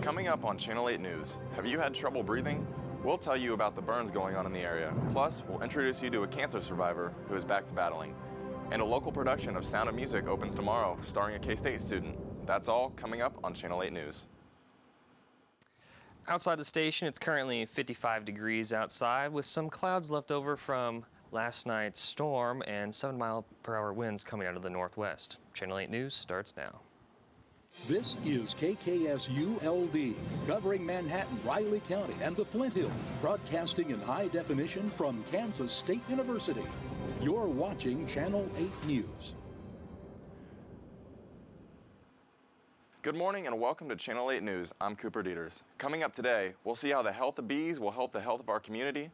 Coming up on Channel 8 News, have you had trouble breathing? We'll tell you about the burns going on in the area. Plus, we'll introduce you to a cancer survivor who is back to battling. And a local production of Sound of Music opens tomorrow, starring a K-State student. That's all coming up on Channel 8 News. Outside the station, it's currently 55 degrees outside with some clouds left over from last night's storm and 7-mile-per-hour winds coming out of the northwest. Channel 8 News starts now. This is KKSU-LD, covering Manhattan, Riley County, and the Flint Hills, broadcasting in high definition from Kansas State University. You're watching Channel 8 News. Good morning and welcome to Channel 8 News. I'm Cooper Dieters. Coming up today, we'll see how the health of bees will help the health of our community.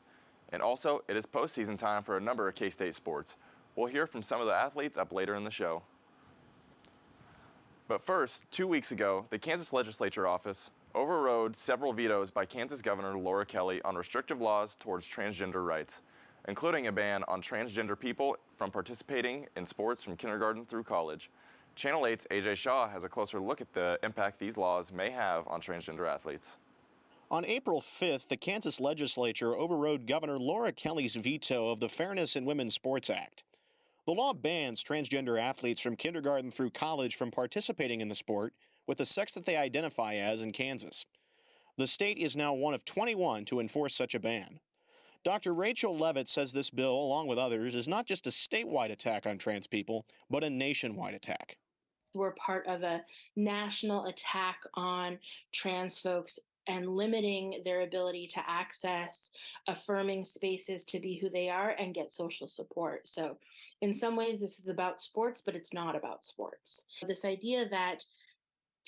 And also, it is postseason time for a number of K-State sports. We'll hear from some of the athletes up later in the show. But first, 2 weeks ago, the Kansas Legislature office overrode several vetoes by Kansas Governor Laura Kelly on restrictive laws towards transgender rights, including a ban on transgender people from participating in sports from kindergarten through college. Channel 8's AJ Shaw has a closer look at the impact these laws may have on transgender athletes. On April 5th, the Kansas Legislature overrode Governor Laura Kelly's veto of the Fairness in Women's Sports Act. The law bans transgender athletes from kindergarten through college from participating in the sport with the sex that they identify as in Kansas. The state is now one of 21 to enforce such a ban. Dr. Rachel Levitt says this bill, along with others, is not just a statewide attack on trans people, but a nationwide attack. We're part of a national attack on trans folks and limiting their ability to access affirming spaces to be who they are and get social support. So in some ways, this is about sports, but it's not about sports. This idea that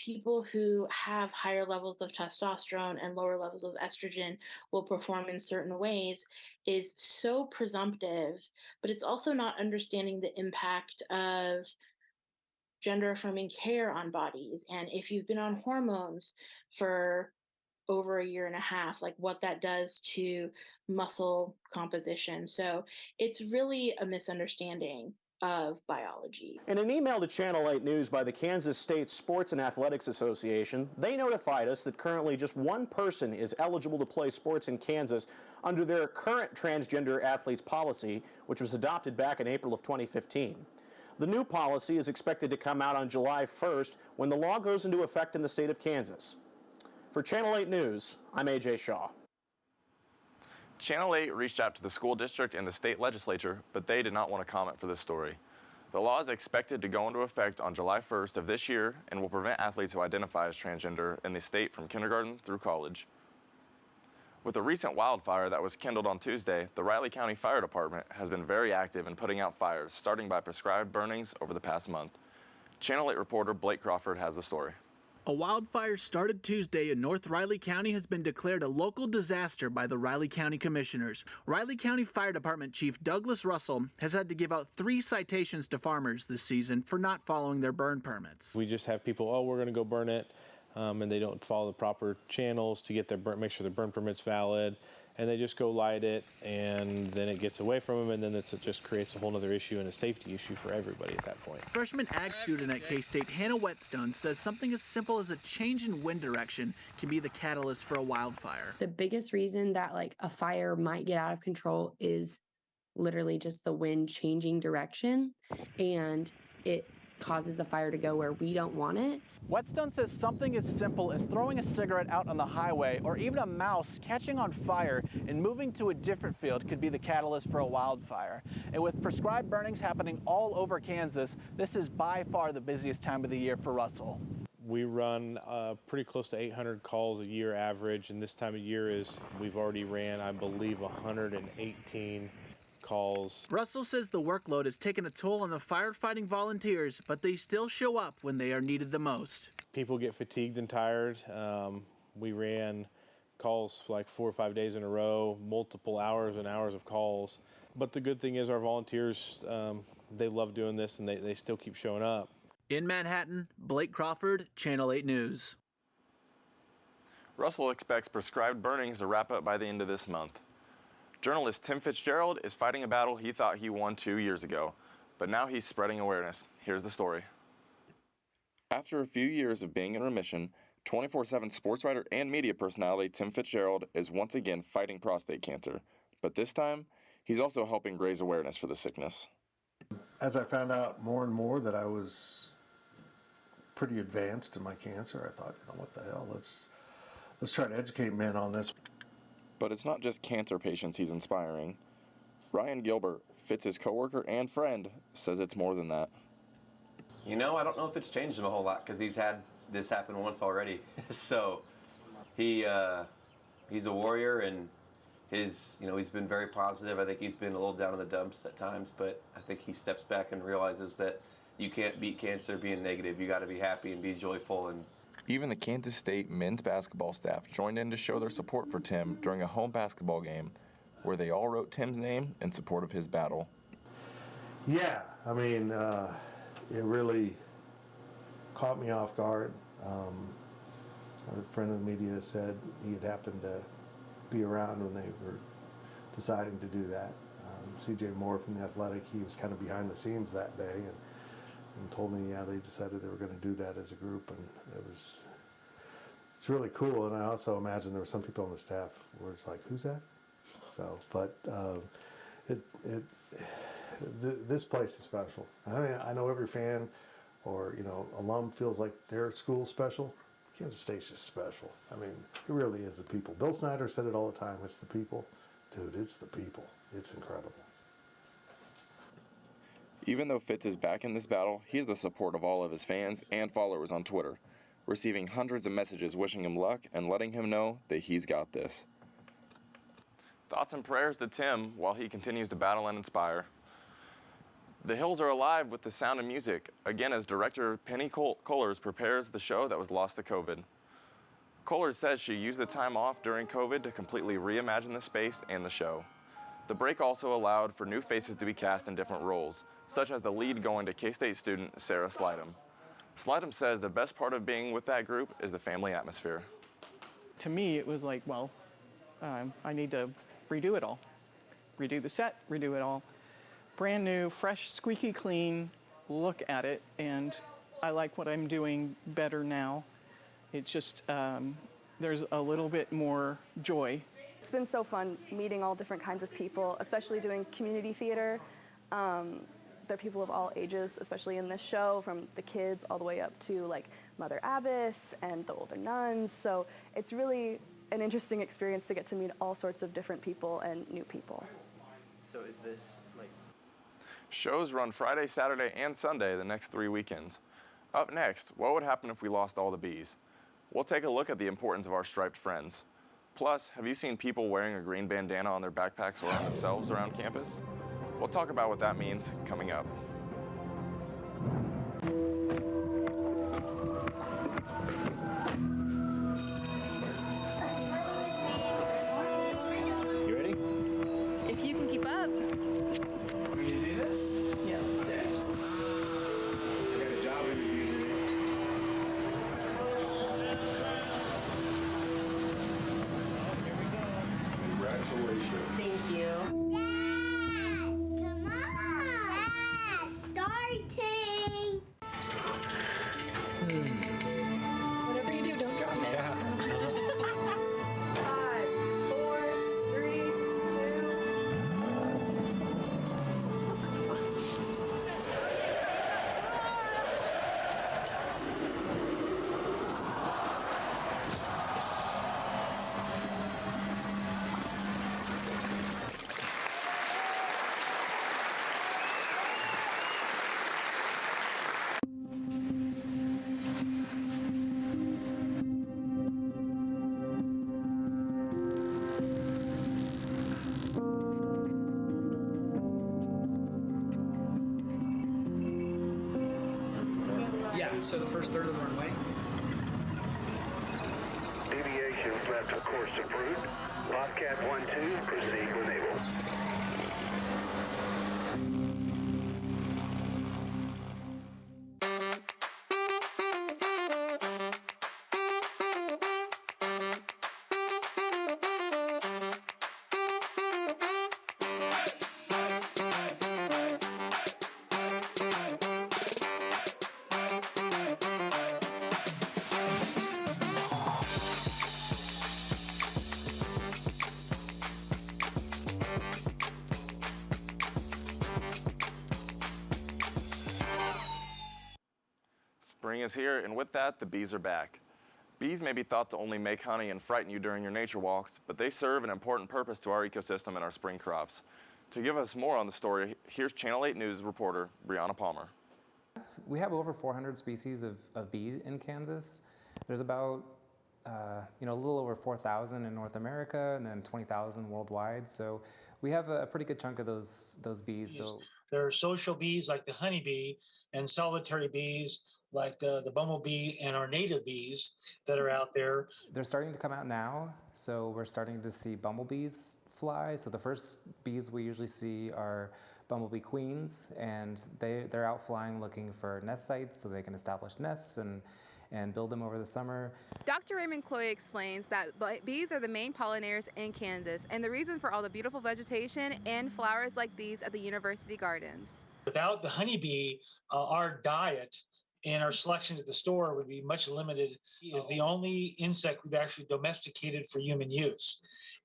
people who have higher levels of testosterone and lower levels of estrogen will perform in certain ways is so presumptive, but it's also not understanding the impact of gender affirming care on bodies. And if you've been on hormones for over a year and a half, like what that does to muscle composition. So it's really a misunderstanding of biology. In an email to Channel 8 News by the Kansas State Sports and Athletics Association, they notified us that currently just one person is eligible to play sports in Kansas under their current transgender athletes policy, which was adopted back in April of 2015. The new policy is expected to come out on July 1st when the law goes into effect in the state of Kansas. For Channel 8 News, I'm AJ Shaw. Channel 8 reached out to the school district and the state legislature, but they did not want to comment for this story. The law is expected to go into effect on July 1st of this year and will prevent athletes who identify as transgender in the state from kindergarten through college. With the recent wildfire that was kindled on Tuesday, the Riley County Fire Department has been very active in putting out fires, starting by prescribed burnings over the past month. Channel 8 reporter Blake Crawford has the story. A wildfire started Tuesday in North Riley County has been declared a local disaster by the Riley County Commissioners. Riley County Fire Department Chief Douglas Russell has had to give out 3 citations to farmers this season for not following their burn permits. We just have people, oh, we're going to go burn it, and they don't follow the proper channels to get their make sure their burn permit's valid, and they just go light it, and then it gets away from them, and then it just creates a whole other issue and a safety issue for everybody at that point. Freshman ag student at K-State Hannah Whetstone says something as simple as a change in wind direction can be the catalyst for a wildfire. The biggest reason that a fire might get out of control is literally just the wind changing direction, and it causes the fire to go where we don't want it. Whetstone says something as simple as throwing a cigarette out on the highway or even a mouse catching on fire and moving to a different field could be the catalyst for a wildfire. And with prescribed burnings happening all over Kansas, this is by far the busiest time of the year for Russell. We run pretty close to 800 calls a year average, and this time of year we've already ran, I believe, 118 calls. Russell says the workload has taken a toll on the firefighting volunteers, but they still show up when they are needed the most. People get fatigued and tired. We ran calls like 4 or 5 days in a row, multiple hours and hours of calls. But the good thing is our volunteers, they love doing this, and they still keep showing up. In Manhattan, Blake Crawford, Channel 8 News. Russell expects prescribed burnings to wrap up by the end of this month. Journalist Tim Fitzgerald is fighting a battle he thought he won 2 years ago, but now he's spreading awareness. Here's the story. After a few years of being in remission, 24/7 sports writer and media personality Tim Fitzgerald is once again fighting prostate cancer, but this time, he's also helping raise awareness for the sickness. As I found out more and more that I was pretty advanced in my cancer, I thought, what the hell, let's try to educate men on this. But it's not just cancer patients he's inspiring. Ryan Gilbert, Fitz's coworker and friend, says it's more than that. I don't know if it's changed him a whole lot because he's had this happen once already. So he's a warrior, and he's been very positive. I think he's been a little down in the dumps at times, but I think he steps back and realizes that you can't beat cancer being negative. You got to be happy and be joyful. And even the Kansas State men's basketball staff joined in to show their support for Tim during a home basketball game where they all wrote Tim's name in support of his battle. Yeah, it really caught me off guard. A friend of the media said he had happened to be around when they were deciding to do that. CJ Moore from The Athletic, he was kind of behind the scenes that day and told me, they decided they were going to do that as a group, and it's really cool. And I also imagine there were some people on the staff where it's like, who's that? So, but this place is special. I know every fan or alum feels like their school's special. Kansas State's just special. It really is the people. Bill Snyder said it all the time. It's the people. Dude, it's the people. It's incredible. Even though Fitz is back in this battle, he has the support of all of his fans and followers on Twitter, receiving hundreds of messages wishing him luck and letting him know that he's got this. Thoughts and prayers to Tim while he continues to battle and inspire. The Hills are alive with the sound and music, again as director Penny Kohlers prepares the show that was lost to COVID. Kohlers says she used the time off during COVID to completely reimagine the space and the show. The break also allowed for new faces to be cast in different roles, such as the lead going to K-State student Sarah Slidham. Slidham says the best part of being with that group is the family atmosphere. To me, it was like, I need to redo it all. Redo the set, redo it all. Brand new, fresh, squeaky clean look at it, and I like what I'm doing better now. It's just, there's a little bit more joy. It's been so fun meeting all different kinds of people, especially doing community theater. There are people of all ages, especially in this show, from the kids all the way up to like Mother Abbess and the older nuns. So it's really an interesting experience to get to meet all sorts of different people and new people. So is this like... Shows run Friday, Saturday, and Sunday the next 3 weekends. Up next, what would happen if we lost all the bees? We'll take a look at the importance of our striped friends. Plus, have you seen people wearing a green bandana on their backpacks or on themselves around campus? We'll talk about what that means coming up. You ready? If you can keep up. Want me to do this? Yeah, let's do it. I got a job interview today. Congratulations. Thank you. Come on! Starting! Whatever you do, don't drop it. 5, 4, 3, 2. Yeah, so the first third of the runway. Deviation left of course approved. Bobcat 1-2, proceed when able. Spring is here, and with that, the bees are back. Bees may be thought to only make honey and frighten you during your nature walks, but they serve an important purpose to our ecosystem and our spring crops. To give us more on the story, here's Channel 8 News reporter Brianna Palmer. We have over 400 species of bees in Kansas. There's about a little over 4,000 in North America and then 20,000 worldwide. So we have a pretty good chunk of those bees. So there are social bees like the honeybee and solitary bees like the bumblebee and our native bees that are out there. They're starting to come out now. So we're starting to see bumblebees fly. So the first bees we usually see are bumblebee queens, and they're out flying looking for nest sites so they can establish nests and build them over the summer. Dr. Raymond Cloy explains that bees are the main pollinators in Kansas and the reason for all the beautiful vegetation and flowers like these at the university gardens. Without the honeybee, our diet and our selection at the store would be much limited. It's the only insect we've actually domesticated for human use.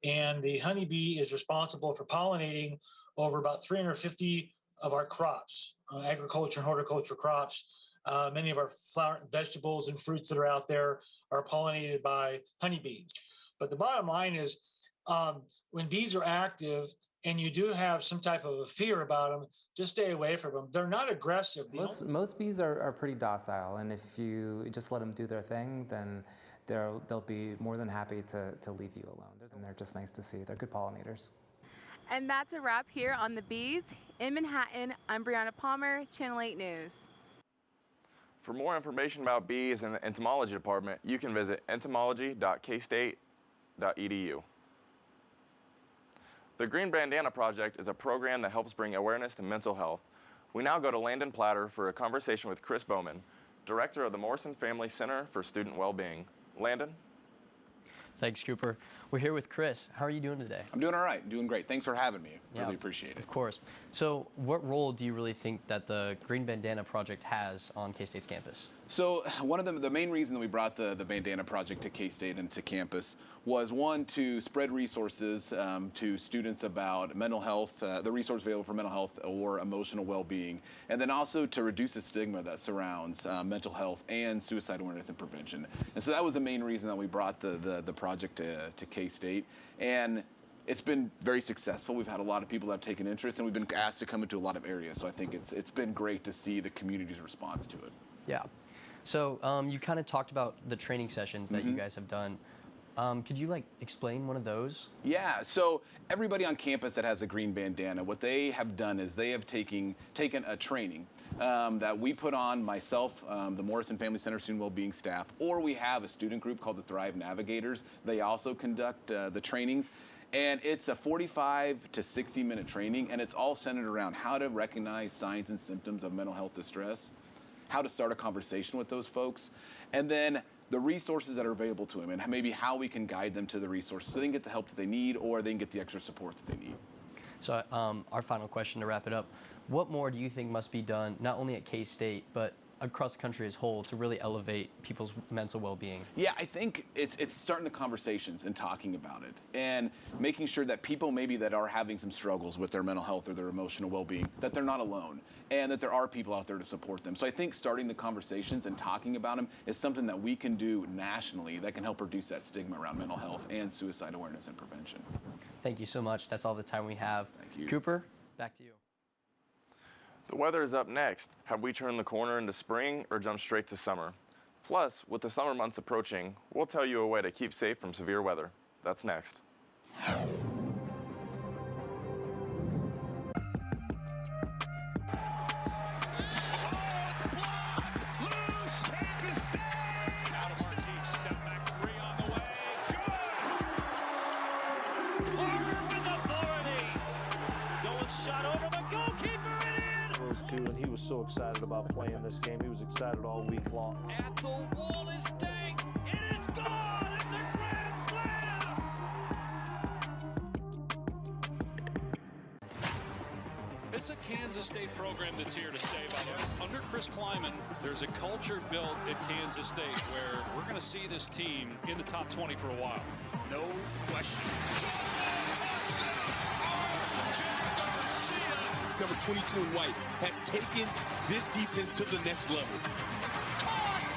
And the honeybee is responsible for pollinating over about 350 of our crops, agriculture and horticulture crops. Many of our vegetables and fruits that are out there are pollinated by honeybees. But the bottom line is when bees are active and you do have some type of a fear about them, just stay away from them. They're not aggressive. Most bees are pretty docile, and if you just let them do their thing, then they'll be more than happy to leave you alone. And they're just nice to see. They're good pollinators. And that's a wrap here on the bees. In Manhattan, I'm Brianna Palmer, Channel 8 News. For more information about bees in the entomology department, you can visit entomology.kstate.edu. The Green Bandana Project is a program that helps bring awareness to mental health. We now go to Landon Platter for a conversation with Chris Bowman, director of the Morrison Family Center for Student Wellbeing. Landon? Thanks, Cooper. We're here with Chris. How are you doing today? I'm doing all right, doing great. Thanks for having me. Really appreciate it. Of course. So what role do you really think that the Green Bandana Project has on K-State's campus? So one of the main reason that we brought the Bandana Project to K-State and to campus was, one, to spread resources to students about mental health, the resource available for mental health or emotional well-being, and then also to reduce the stigma that surrounds mental health and suicide awareness and prevention. And so that was the main reason that we brought the project to K-State. And it's been very successful. We've had a lot of people that have taken interest, and we've been asked to come into a lot of areas. So I think it's been great to see the community's response to it. Yeah. So you kind of talked about the training sessions that you guys have done. Could you explain one of those? Yeah, so everybody on campus that has a green bandana, what they have done is they have taken a training that we put on, myself, the Morrison Family Center Student Wellbeing staff, or we have a student group called the Thrive Navigators. They also conduct the trainings. And it's a 45 to 60-minute training, and it's all centered around how to recognize signs and symptoms of mental health distress, how to start a conversation with those folks, and then the resources that are available to them, and maybe how we can guide them to the resources so they can get the help that they need, or they can get the extra support that they need. So our final question to wrap it up, what more do you think must be done, not only at K-State, but across the country as a whole, to really elevate people's mental well-being? Yeah, I think it's starting the conversations and talking about it, and making sure that people maybe that are having some struggles with their mental health or their emotional well-being, that they're not alone, and that there are people out there to support them. So I think starting the conversations and talking about them is something that we can do nationally that can help reduce that stigma around mental health and suicide awareness and prevention. Thank you so much. That's all the time we have. Thank you. Cooper, back to you. The weather is up next. Have we turned the corner into spring or jumped straight to summer? Plus, with the summer months approaching, we'll tell you a way to keep safe from severe weather. That's next. And he was so excited about playing this game. He was excited all week long. At the wall is Dink. It is gone. It's a grand slam. It's a Kansas State program that's here to stay, by the way. Under Chris Kleiman, there's a culture built at Kansas State where we're going to see this team in the top 20 for a while. No question. Number 22 in white has taken this defense to the next level. Caught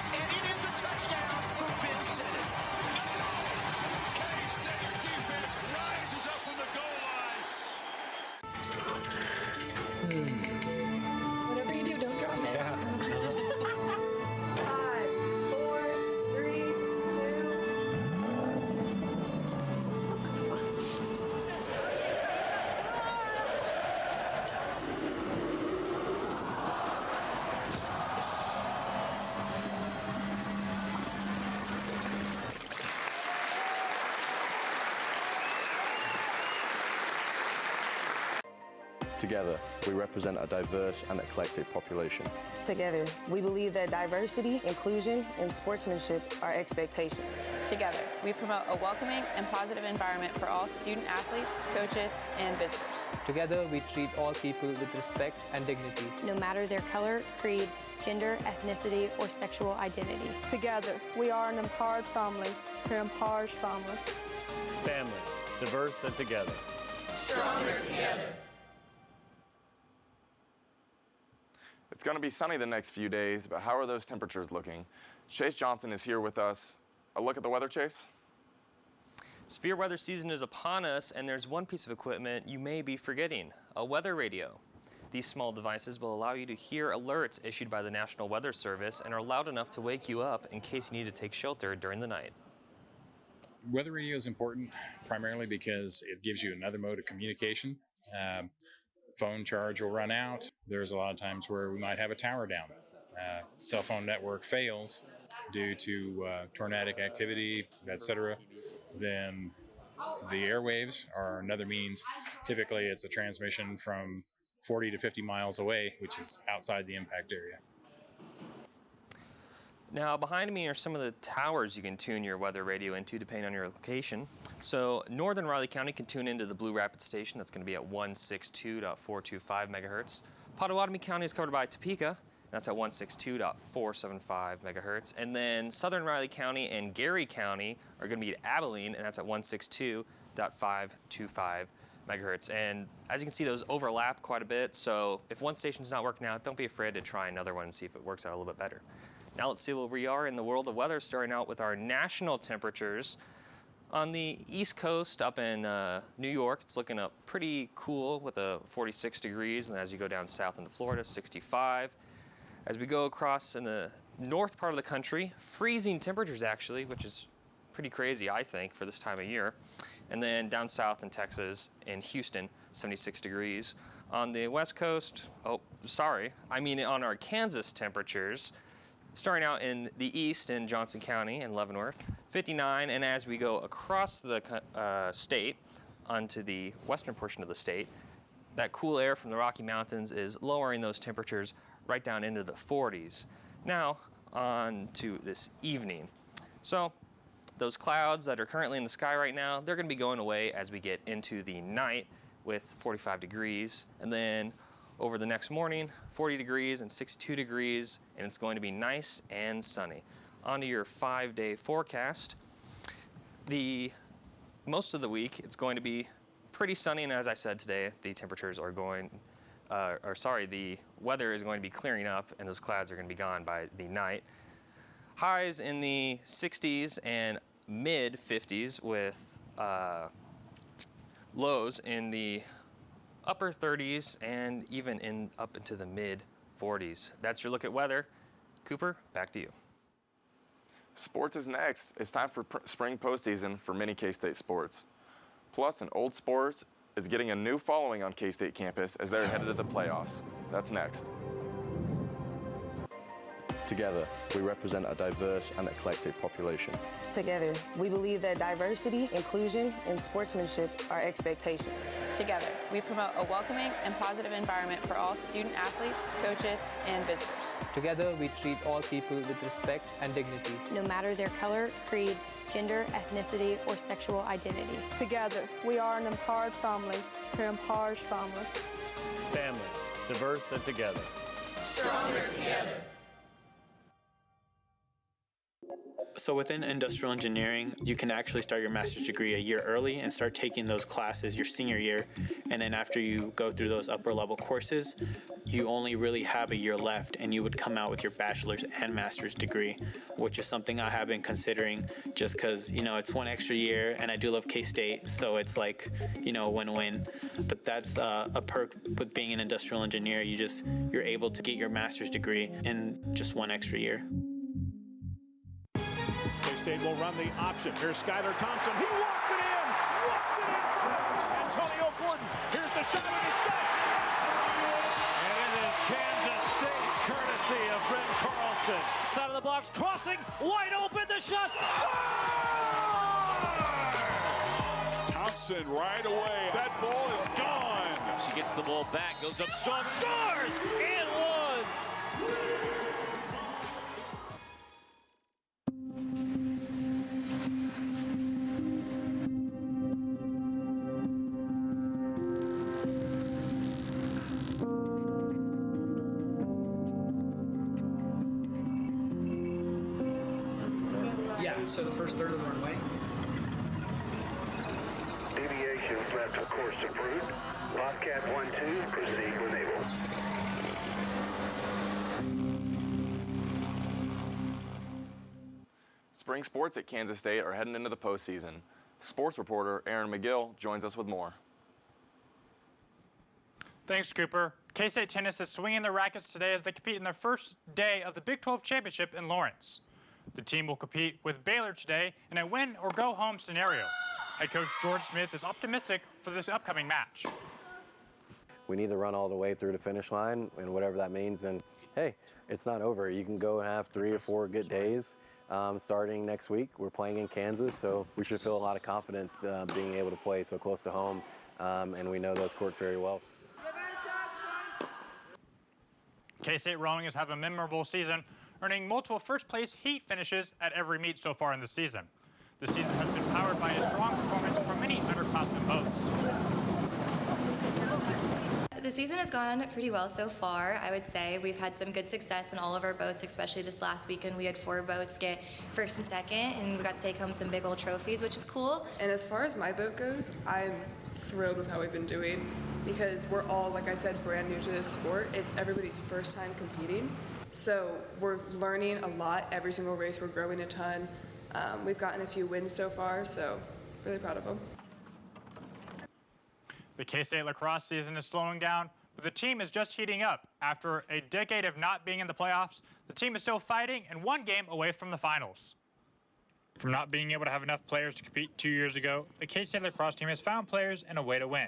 Together, we represent a diverse and eclectic population. Together, we believe that diversity, inclusion, and sportsmanship are expectations. Together, we promote a welcoming and positive environment for all student athletes, coaches, and visitors. Together, we treat all people with respect and dignity. No matter their color, creed, gender, ethnicity, or sexual identity. Together, we are an empowered family, an empowered family. Family, diverse and together. Stronger together. It's going to be sunny the next few days, but how are those temperatures looking? Chase Johnson is here with us. A look at the weather, Chase? Severe weather season is upon us, and there's one piece of equipment you may be forgetting: a weather radio. These small devices will allow you to hear alerts issued by the National Weather Service and are loud enough to wake you up in case you need to take shelter during the night. Weather radio is important primarily because it gives you another mode of communication. Phone charge will run out. There's a lot of times where we might have a tower down. Cell phone network fails due to tornadic activity, etc. Then the airwaves are another means. Typically, it's a transmission from 40 to 50 miles away, which is outside the impact area. Now, behind me are some of the towers you can tune your weather radio into depending on your location. So, Northern Riley County can tune into the Blue Rapids station. That's going to be at 162.425 megahertz. Pottawatomie County is covered by Topeka. That's at 162.475 megahertz. And then Southern Riley County and Gary County are going to be at Abilene, and that's at 162.525 megahertz. And as you can see, those overlap quite a bit. So if one station's not working out, don't be afraid to try another one and see if it works out a little bit better. Now let's see where we are in the world of weather, starting out with our national temperatures. On the East Coast, up in New York, it's looking up pretty cool with a 46 degrees. And as you go down south into Florida, 65. As we go across in the north part of the country, freezing temperatures actually, which is pretty crazy, I think, for this time of year. And then down south in Texas, in Houston, 76 degrees. On the west coast, on our Kansas temperatures, starting out in the east in Johnson County and Leavenworth, 59. And as we go across the state onto the western portion of the state, that cool air from the Rocky Mountains is lowering those temperatures right down into the 40s. Now, on to this evening. So, those clouds that are currently in the sky right now, they're going to be going away as we get into the night with 45 degrees. And then over the next morning, 40 degrees and 62 degrees, and it's going to be nice and sunny. On to your 5-day forecast. Most of the week, it's going to be pretty sunny, and as I said today, the temperatures are the weather is going to be clearing up, and those clouds are going to be gone by the night. Highs in the 60s and mid 50s with lows in the upper 30s and even up into the mid 40s. That's your look at weather. Cooper, back to you. Sports is next. It's time for spring postseason for many K-State sports. Plus, an old sport is getting a new following on K-State campus as they're headed to the playoffs. That's next. Together, we represent a diverse and eclectic population. Together, we believe that diversity, inclusion, and sportsmanship are expectations. Together, we promote a welcoming and positive environment for all student athletes, coaches, and visitors. Together, we treat all people with respect and dignity. No matter their color, creed, gender, ethnicity, or sexual identity. Together, we are an empowered family, an empowered family. Family, diverse and together. Stronger together. So within industrial engineering, you can actually start your master's degree a year early and start taking those classes your senior year. And then after you go through those upper level courses, you only really have a year left and you would come out with your bachelor's and master's degree, which is something I have been considering just because, it's one extra year and I do love K-State. So it's like, win-win. But that's a perk with being an industrial engineer. You're able to get your master's degree in just one extra year. K-State will run the option. Here's Skylar Thompson. He walks it in front. Antonio Gordon. Here's the shot of the step. And it is Kansas State, courtesy of Brent Carlson. Side of the box, crossing, wide open, the shot. Thompson right away. That ball is gone. She gets the ball back, goes up strong, scores! And one! Yeah, so the first third of the runway. Deviations left of course approved. Bobcat 1-2, proceed when able. Spring sports at Kansas State are heading into the postseason. Sports reporter Aaron McGill joins us with more. Thanks, Cooper. K-State tennis is swinging their rackets today as they compete in their first day of the Big 12 Championship in Lawrence. The team will compete with Baylor today in a win-or-go-home scenario. Head coach George Smith is optimistic for this upcoming match. We need to run all the way through the finish line, and whatever that means. And hey, it's not over. You can go and have 3 or 4 good days. Starting next week, we're playing in Kansas, so we should feel a lot of confidence being able to play so close to home, and we know those courts very well. K-State rowing has had a memorable season, earning multiple first-place heat finishes at every meet so far in the season. The season has been powered by a strong performance from many underclassmen boats. The season has gone pretty well so far, I would say. We've had some good success in all of our boats, especially this last weekend. We had 4 boats get first and second, and we got to take home some big old trophies, which is cool. And as far as my boat goes, I'm thrilled with how we've been doing because we're all, like I said, brand new to this sport. It's everybody's first time competing. So we're learning a lot every single race. We're growing a ton. We've gotten a few wins so far, so really proud of them. The K-State lacrosse season is slowing down, but the team is just heating up. After a decade of not being in the playoffs, the team is still fighting and 1 game away from the finals. From not being able to have enough players to compete 2 years ago, the K-State lacrosse team has found players and a way to win.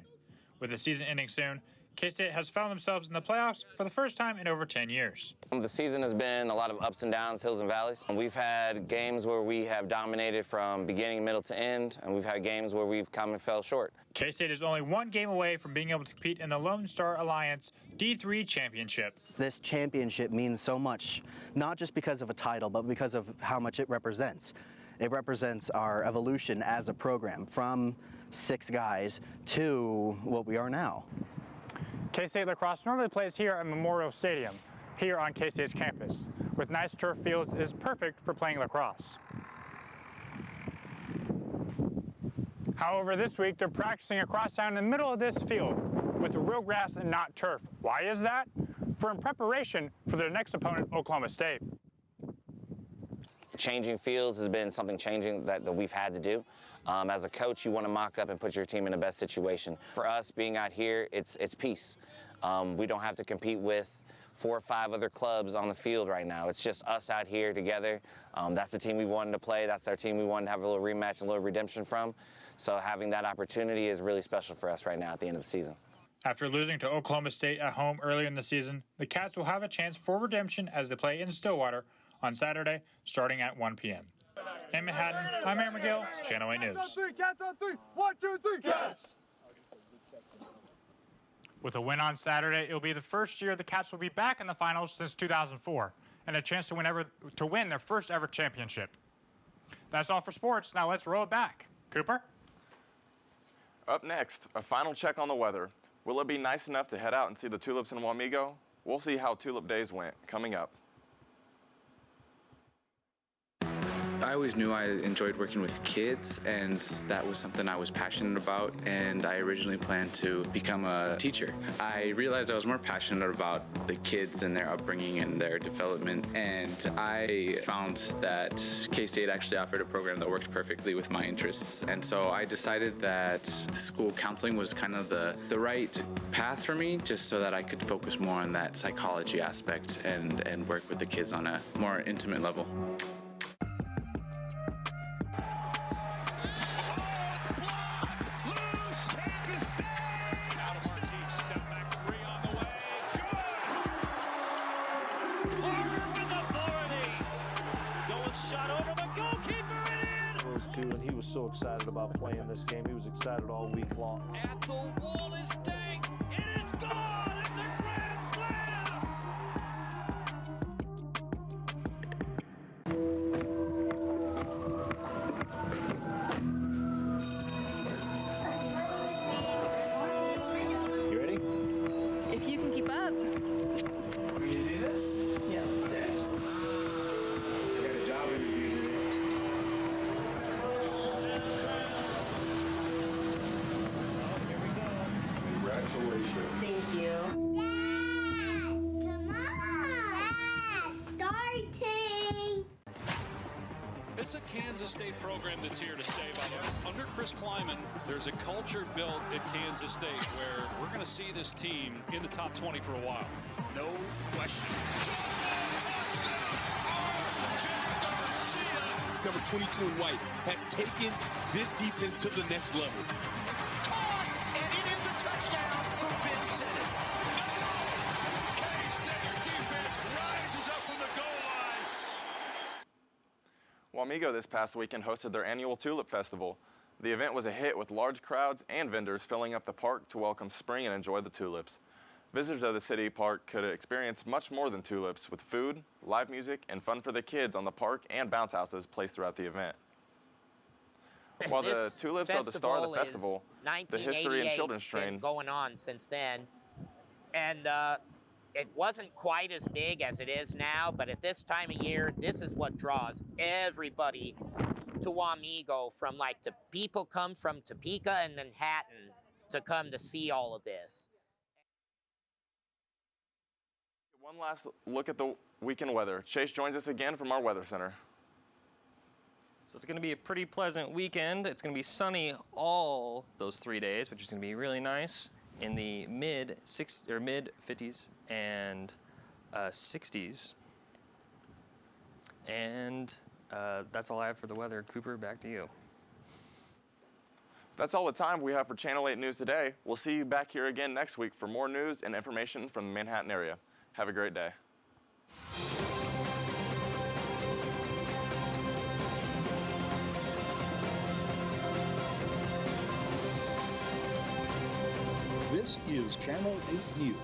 With the season ending soon, K-State has found themselves in the playoffs for the first time in over 10 years. The season has been a lot of ups and downs, hills and valleys. We've had games where we have dominated from beginning, middle to end, and we've had games where we've come and fell short. K-State is only 1 game away from being able to compete in the Lone Star Alliance D3 Championship. This championship means so much, not just because of a title, but because of how much it represents. It represents our evolution as a program from 6 guys to what we are now. K-State lacrosse normally plays here at Memorial Stadium, here on K-State's campus. With nice turf fields, it is perfect for playing lacrosse. However, this week they're practicing across town in the middle of this field with real grass and not turf. Why is that? For in preparation for their next opponent, Oklahoma State. Changing fields has been something changing that we've had to do. As a coach, you want to mock up and put your team in the best situation. For us, being out here, it's peace. We don't have to compete with 4 or 5 other clubs on the field right now. It's just us out here together. That's the team we wanted to play. That's our team we wanted to have a little rematch and a little redemption from. So having that opportunity is really special for us right now at the end of the season. After losing to Oklahoma State at home earlier in the season, the Cats will have a chance for redemption as they play in Stillwater on Saturday, starting at 1 p.m. In Manhattan, I'm Aaron McGill, Channel 8 News. Cats on 3, Cats on 3. 1, 2, 3, Cats! With a win on Saturday, it'll be the first year the Cats will be back in the finals since 2004, and a chance to win their first ever championship. That's all for sports. Now let's roll it back. Cooper? Up next, a final check on the weather. Will it be nice enough to head out and see the tulips in Wamego? We'll see how Tulip Days went coming up. I always knew I enjoyed working with kids, and that was something I was passionate about, and I originally planned to become a teacher. I realized I was more passionate about the kids and their upbringing and their development, and I found that K-State actually offered a program that worked perfectly with my interests, and so I decided that school counseling was kind of the right path for me, just so that I could focus more on that psychology aspect and work with the kids on a more intimate level. Shot over the goalkeeper and in! Those 2, and he was so excited about playing this game. He was excited all week long. At the wall is Dank. It is gone. It's a grand slam. You ready? If you can keep up. Want me to do this? Yeah, let's do it. I got a job interview today. Congratulations. Thank you. Come on! Starting! It's a Kansas State program that's here to stay, by the way. Under Chris Kleiman, there's a culture built at Kansas State where we're going to see this team in the top 20 for a while. No question. Number 22 in white has taken this defense to the next level. And it is a touchdown for Vincent. K-State's defense rises up from the goal line. Wamego this past weekend hosted their annual Tulip Festival. The event was a hit with large crowds and vendors filling up the park to welcome spring and enjoy the tulips. Visitors of the city park could experience much more than tulips with food, live music, and fun for the kids on the park and bounce houses placed throughout the event. While the tulips are the star of the festival, the history and children's train going on since then, and it wasn't quite as big as it is now, but at this time of year, this is what draws everybody to Wamego. From people come from Topeka and Manhattan to come to see all of this. One last look at the weekend weather. Chase joins us again from our weather center. So it's going to be a pretty pleasant weekend. It's going to be sunny all those 3 days, which is going to be really nice in the mid 50s and 60s. And that's all I have for the weather. Cooper, back to you. That's all the time we have for Channel 8 News today. We'll see you back here again next week for more news and information from the Manhattan area. Have a great day. This is Channel 8 News.